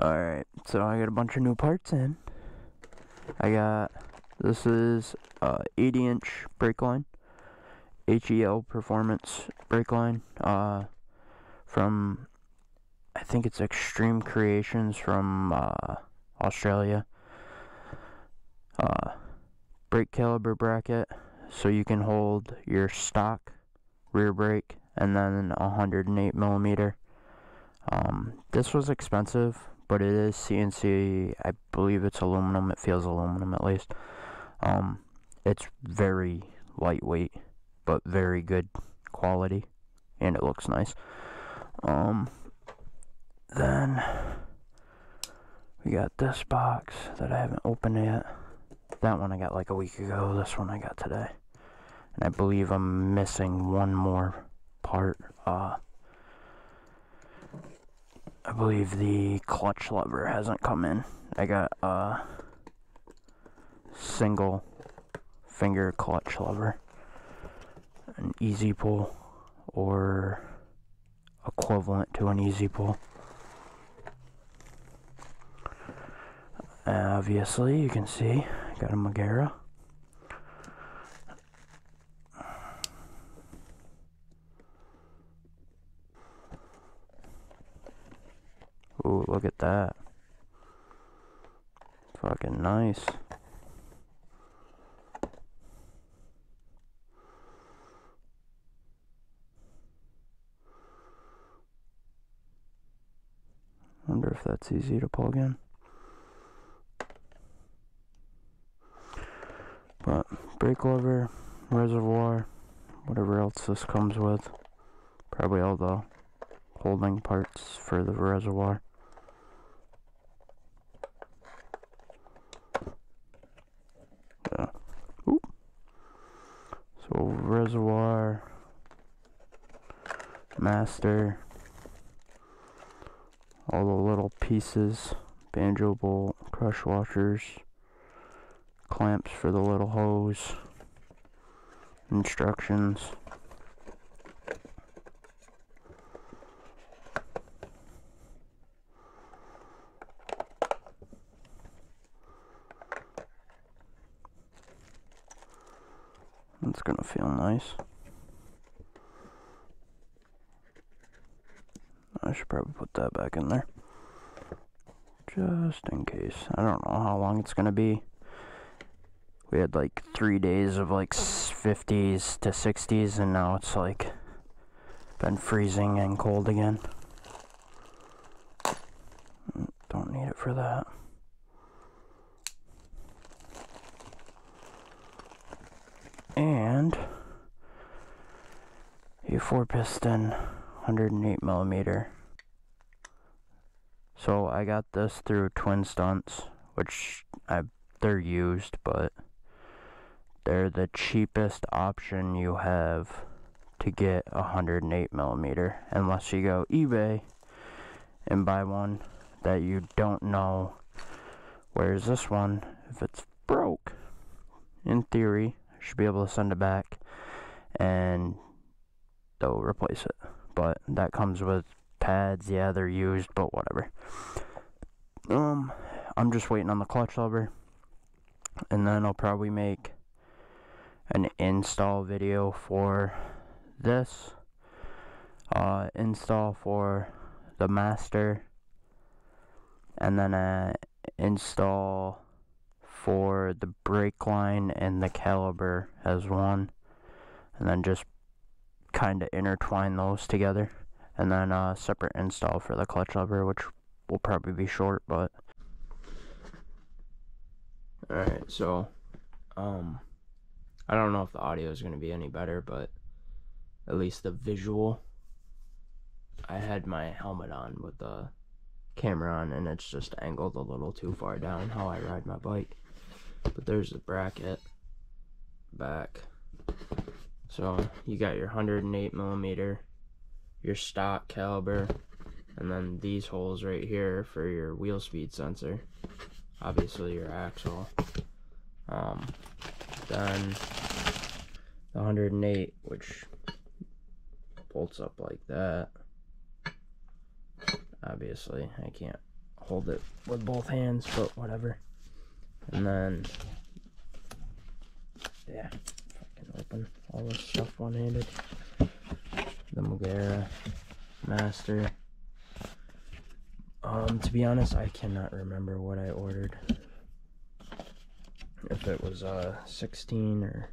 Alright, so I got a bunch of new parts in. This is 80-inch brake line, HEL Performance brake line, from, I think it's Extreme Creations from Australia. Brake caliber bracket, so you can hold your stock rear brake and then 108 millimeter. This was expensive, but it is CNC. I believe it's aluminum. It feels aluminum at least. It's very lightweight, but very good quality, and it looks nice. Then we got this box that I haven't opened yet. That one I got like a week ago. This one I got today, and I believe I'm missing one more part. I believe the clutch lever hasn't come in. I got a single finger clutch lever, an easy pull, or equivalent to an easy pull. Obviously, you can see I got a Magera. Ooh, look at that. Fucking nice. Wonder if that's easy to plug in. But brake lever, reservoir, whatever else this comes with. Probably all the holding parts for the reservoir. So reservoir, master, all the little pieces, banjo bolt, crush washers, clamps for the little hose, instructions. It's gonna feel nice. I should probably put that back in there, just in case. I don't know how long it's gonna be. We had like 3 days of like 50s to 60s, and now it's like been freezing and cold again. Don't need it for that. And a 4-piston 108 millimeter. So I got this through Twin Stunts, which they're used, but they're the cheapest option you have to get a 108 millimeter, unless you go eBay and buy one that you don't know. Whereas this one, if it's broke, in theory, I should be able to send it back and they'll replace it. But that comes with pads. Yeah, they're used, but whatever. I'm just waiting on the clutch lever, and then I'll probably make an install video for this, install for the master, and then install for the brake line and the caliber as one, and then just kind of intertwine those together, and then a separate install for the clutch lever, which will probably be short, but alright. So I don't know if the audio is going to be any better, but at least the visual. I had my helmet on with the camera on, and it's just angled a little too far down how I ride my bike. But there's the bracket back. So you got your 108 millimeter, your stock caliber, and then these holes right here for your wheel speed sensor. Obviously your axle. Then the 108, which bolts up like that. Obviously I can't hold it with both hands, but whatever. And then, yeah, fucking open all this stuff one-handed. The Mugera Master. To be honest, I cannot remember what I ordered. If it was 16 or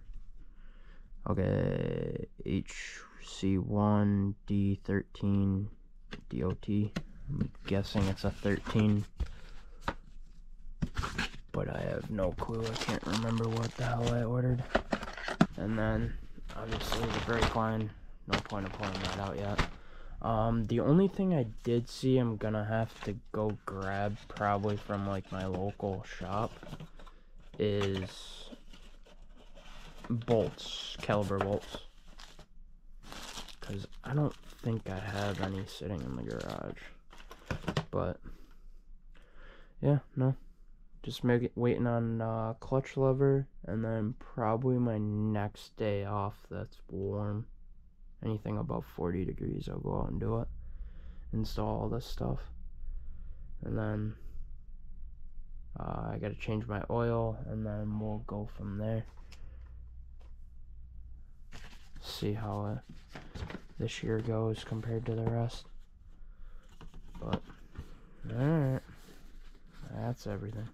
okay, HC1 D13 DOT. I'm guessing it's a 13, but I have no clue. I can't remember what the hell I ordered. And then obviously the brake line. No point of pulling that out yet. The only thing I did see I'm gonna have to go grab probably from like my local shop is bolts, caliber bolts, because I don't think I have any sitting in the garage. But yeah, no, just waiting on clutch lever, and then probably my next day off that's warm. Anything above 40 degrees, I'll go out and do it. Install all this stuff. And then I gotta change my oil, and then we'll go from there. See how this year goes compared to the rest. But, alright. That's everything.